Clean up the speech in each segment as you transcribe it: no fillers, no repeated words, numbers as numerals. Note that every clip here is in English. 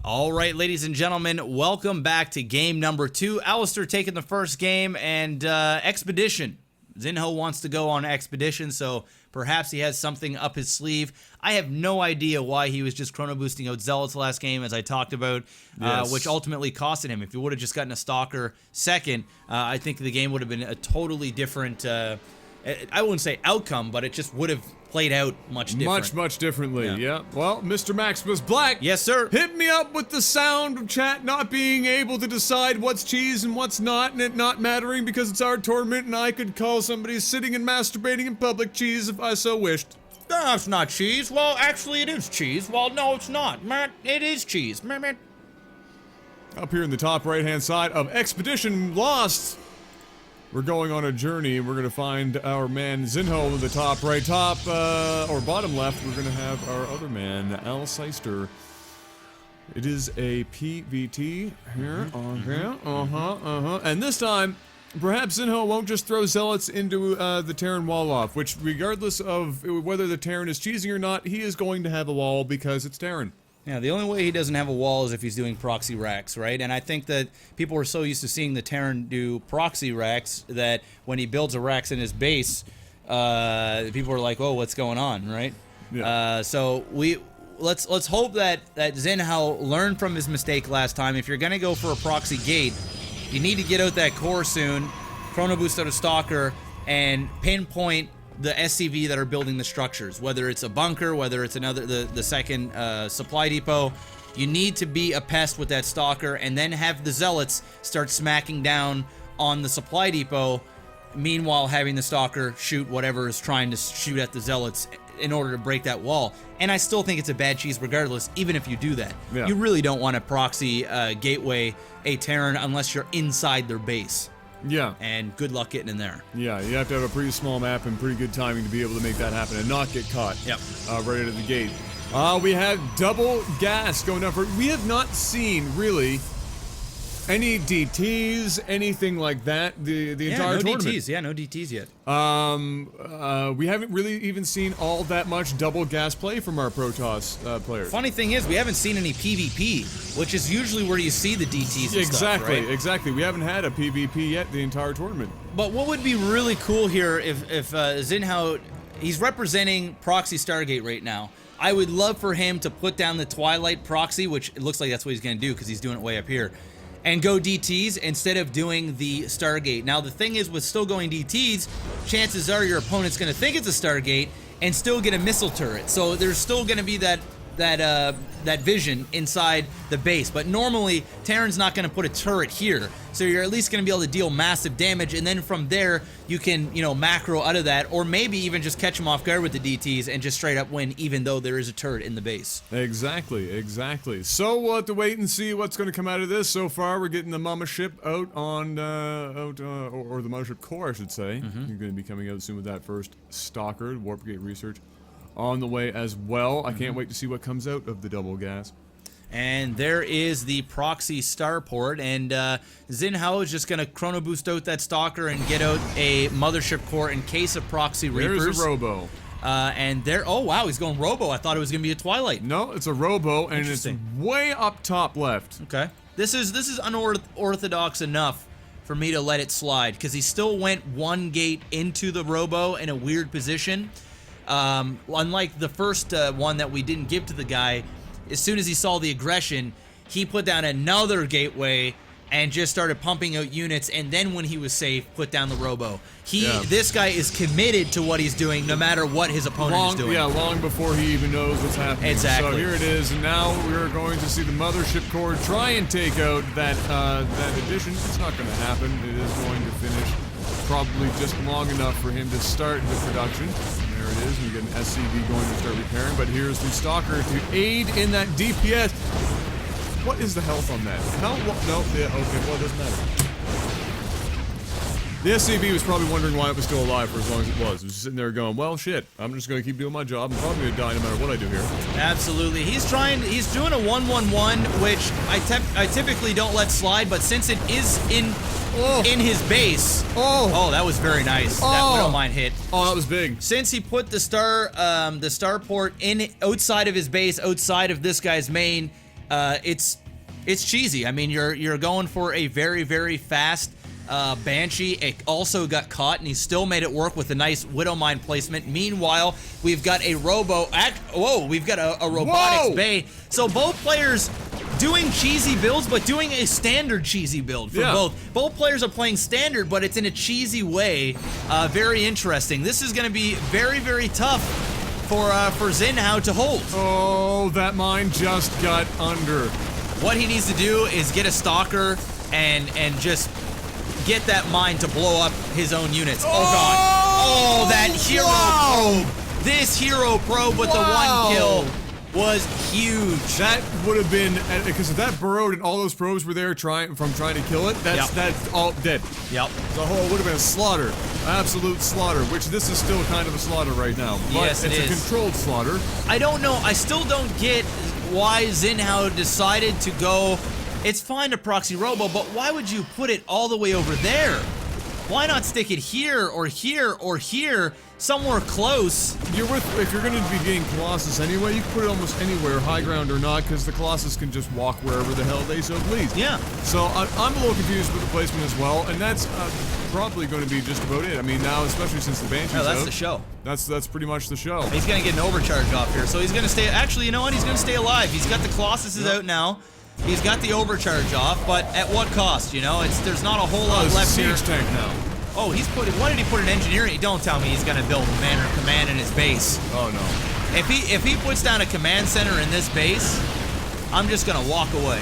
All right, ladies and gentlemen, welcome back to game number 2. Alistair taking the first game, and Expedition. Zinho wants to go on Expedition, so perhaps he has something up his sleeve. I have no idea why he was just chrono boosting out Zealots last game, as I talked about, which ultimately costed him. If he would have just gotten a Stalker second, I think the game would have been a totally different, I wouldn't say outcome, but it just would have played out much different. Much differently, yeah. Well, Mr. MaximusBlack. Yes, sir. Hit me up with the sound of chat not being able to decide what's cheese and what's not, and it not mattering because it's our tournament and I could call somebody sitting and masturbating in public cheese if I so wished. That's not cheese. Well, actually, it is cheese. Well, no, it's not. It is cheese. Up here in the top right-hand side of Expedition Lost, we're going on a journey, and we're going to find our man Zinho in the top right, or bottom left. We're going to have our other man, Al Seister. It is a PVT here, and this time, perhaps Zinho won't just throw Zealots into the Terran wall off, which, regardless of whether the Terran is cheesing or not, he is going to have a wall because it's Terran. Yeah, the only way he doesn't have a wall is if he's doing proxy racks, right? And I think that people are so used to seeing the Terran do proxy racks that when he builds a racks in his base, people are like, "Oh, what's going on?" Right? Yeah. So let's hope that Zinho learned from his mistake last time. If you're gonna go for a proxy gate, you need to get out that core soon, chrono boost out a Stalker, and pinpoint the SCV that are building the structures, whether it's a bunker, whether it's the second supply depot. You need to be a pest with that Stalker and then have the Zealots start smacking down on the supply depot, meanwhile having the Stalker shoot whatever is trying to shoot at the Zealots in order to break that wall. And I still think it's a bad cheese regardless, even if you do that. Yeah. You really don't want to proxy gateway a Terran unless you're inside their base. Yeah. And good luck getting in there. Yeah, you have to have a pretty small map and pretty good timing to be able to make that happen and not get caught. Yep. Right out of the gate. We have double gas going up. We have not seen, really, any DTs, anything like that, the entire tournament. DTs. Yeah, no DTs yet. We haven't really even seen all that much double gas play from our Protoss players. Funny thing is, we haven't seen any PvP, which is usually where you see the DTs and stuff, right? Exactly. We haven't had a PvP yet the entire tournament. But what would be really cool here if Zinho, he's representing Proxy Stargate right now. I would love for him to put down the Twilight Proxy, which it looks like that's what he's going to do because he's doing it way up here, and go DTs instead of doing the Stargate. Now, the thing is, with still going DTs, chances are your opponent's going to think it's a Stargate and still get a missile turret. So there's still going to be that vision inside the base. But normally, Terran's not going to put a turret here. So you're at least going to be able to deal massive damage, and then from there, you can, macro out of that, or maybe even just catch them off guard with the DTs and just straight up win, even though there is a turret in the base. Exactly. So we'll have to wait and see what's going to come out of this. So far, we're getting the Mama Ship out on, or the Mama Ship core, I should say. You're going to be coming out soon with that first Stalker, Warp Gate Research, on the way as well. I can't wait to see what comes out of the double gas. And there is the proxy starport, and Zinho is just going to chrono boost out that Stalker and get out a mothership core in case of proxy Reapers. There's a Robo. And there, oh wow, he's going Robo. I thought it was going to be a Twilight. No, it's a Robo, and it's way up top left. Okay. This is unorthodox enough for me to let it slide, because he still went one gate into the Robo in a weird position. Unlike the first one that we didn't give to the guy, as soon as he saw the aggression, he put down another gateway and just started pumping out units, and then when he was safe, put down the Robo. This guy is committed to what he's doing, no matter what his opponent is doing. Yeah, long before he even knows what's happening. Exactly. So here it is, and now we're going to see the Mothership Core try and take out that addition. It's not going to happen. It is going to finish probably just long enough for him to start the production. There it is. We get an SCV going to start repairing, but here's the Stalker to aid in that DPS. What is the health on that? Okay, well, it doesn't matter. The SCV was probably wondering why it was still alive for as long as it was. It was just sitting there going, well, shit, I'm just going to keep doing my job. I'm probably going to die no matter what I do here. Absolutely. He's doing a 1-1-1, which I typically don't let slide, but since it is in his base. Oh, that was very nice. That Widow Mine hit. Oh, that was big. Since he put the starport in outside of his base, outside of this guy's main, it's cheesy. I mean, you're going for a very, very fast Banshee. It also got caught, and he still made it work with a nice Widow Mine placement. Meanwhile, we've got a we've got a robotics bay. So both players doing cheesy builds, but doing a standard cheesy build for both. Both players are playing standard, but it's in a cheesy way. Very interesting. This is going to be very, very tough for Zinhao to hold. Oh, that mine just got under. What he needs to do is get a stalker and just get that mine to blow up his own units. Oh god. Oh, that hero probe. This hero probe with the 1 kill was huge. That would have been, because if that burrowed and all those probes were there trying to kill it, that's all dead. Yep. The whole would have been a slaughter. Absolute slaughter, which this is still kind of a slaughter right now. But yes, it is. It's a controlled slaughter. I don't know. I still don't get why Zinhao decided to go. It's fine to proxy robo, but why would you put it all the way over there? Why not stick it here or here or here, somewhere close? If you're going to be getting Colossus anyway, you can put it almost anywhere, high ground or not, because the Colossus can just walk wherever the hell they so please. Yeah. So I'm a little confused with the placement as well, and that's probably going to be just about it. I mean, now, especially since the Banshee's that's out, the show. That's pretty much the show. He's going to get an overcharge off here, so he's going to stay. Actually, you know what? He's going to stay alive. He's got the Colossuses out now. He's got the overcharge off, but at what cost? You know, there's not a whole lot left here. Siege tank now. Oh, why did he put an engineering? Don't tell me he's gonna build a manor command in his base. Oh no. If he puts down a command center in this base, I'm just gonna walk away.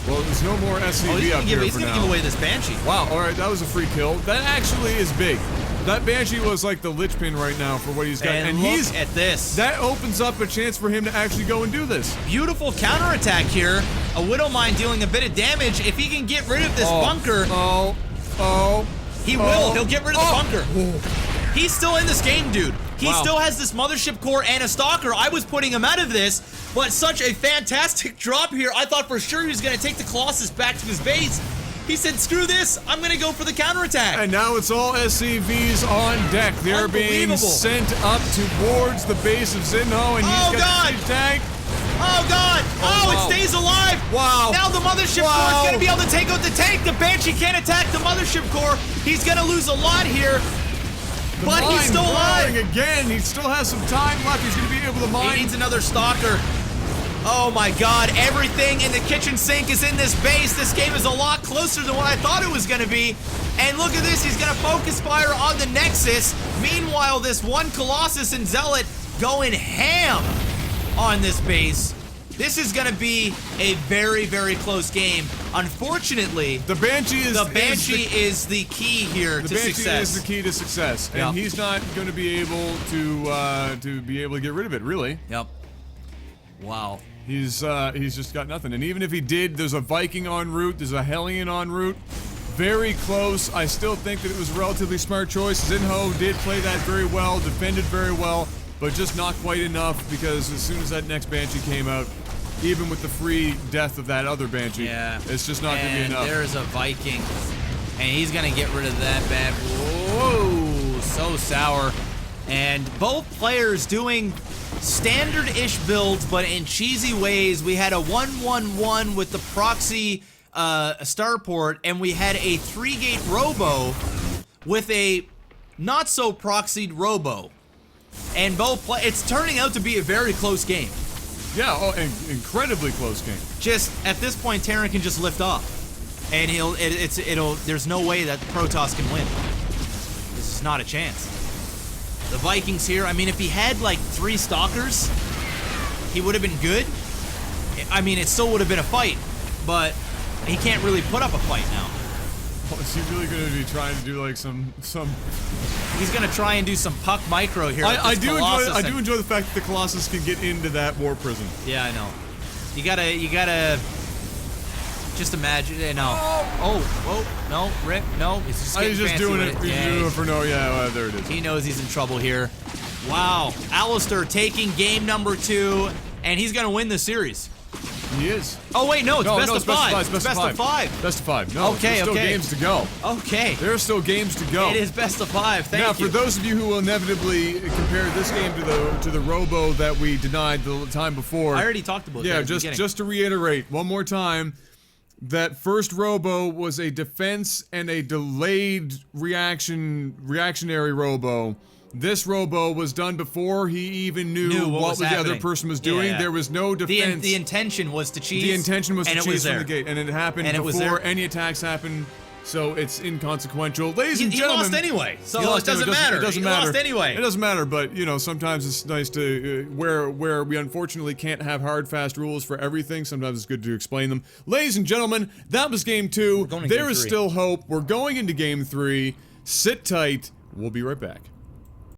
Well, there's no more SCV up here for now. He's gonna give away this Banshee. Wow, alright, that was a free kill. That actually is big. That Banshee was like the lich pin right now for what he's got. And look at this. That opens up a chance for him to actually go and do this. Beautiful counterattack here. A Widow Mine dealing a bit of damage. If he can get rid of this bunker. He will. He'll get rid of the bunker. He's still in this game, dude. He still has this mothership core and a stalker. I was putting him out of this, but such a fantastic drop here. I thought for sure he was going to take the Colossus back to his base. He said, screw this, I'm going to go for the counterattack. And now it's all SCVs on deck. They're being sent up towards the base of Zinho, and he's got the siege tank. Oh god! It stays alive! Wow! Now the mothership core is gonna be able to take out the tank! The Banshee can't attack the mothership core! He's gonna lose a lot here! But he's still alive! Again, he still has some time left. He's gonna be able to mine. He needs another stalker. Oh my god, everything in the kitchen sink is in this base. This game is a lot closer than what I thought it was gonna be. And look at this, he's gonna focus fire on the Nexus. Meanwhile, this one Colossus and Zealot going ham on this base. This is gonna be a very, very close game. Unfortunately, the Banshee is the key here to success. The Banshee is the key to success, and he's not going to be able to get rid of it, really. Yep. Wow. He's just got nothing. And even if he did, there's a Viking en route, there's a Hellion en route. Very close. I still think that it was a relatively smart choice. Zinho did play that very well, defended very well, but just not quite enough, because as soon as that next Banshee came out, even with the free death of that other Banshee, it's just not going to be enough. There's a Viking, and he's going to get rid of that bad. Whoa, so sour. And both players doing standard-ish builds, but in cheesy ways. We had a 1-1-1 with the proxy starport, and we had a 3-gate robo with a not-so-proxied robo. And it's turning out to be a very close game. Yeah, incredibly close game. Just at this point, Terran can just lift off, and there's no way that Protoss can win. This is not a chance. The Vikings here. I mean, if he had like 3 stalkers, he would have been good. I mean, it still would have been a fight, but he can't really put up a fight now. Well, is he really going to be trying to do like some? He's going to try and do some puck micro here. I do enjoy the fact that the Colossus can get into that war prison. Yeah, I know. You gotta just imagine. No. Oh, no, Rip, no. He's just doing it. He's doing it for no. Yeah, there it is. He knows he's in trouble here. Wow, Alistair taking game number 2, and he's gonna win the series. He is. Oh wait, no, it's best of it's five. Best of five. Best of five. No, Okay, there's still okay. games to go. Okay. There's still games to go. It is best of five. Thank now, you. for those of you who will inevitably compare this game to the Robo that we denied the time before, I already talked about that. yeah, at the beginning. just to reiterate one more time, that first Robo was a defense and a delayed reactionary Robo. This Robo was done before he even knew what the other person was doing. Yeah. There was no defense. The intention was to cheese. The intention was to cheese from there. the gate, and it happened And it was before there. any attacks happened. So it's inconsequential. Ladies and He gentlemen, lost anyway, so he it lost doesn't anyway. matter. It doesn't He matter. lost anyway. It doesn't matter, but you know, sometimes it's nice to where we unfortunately can't have hard, fast rules for everything. Sometimes it's good to explain them. Ladies and gentlemen, that was game 2. There is still hope. We're going into game 3. Sit tight. We'll be right back.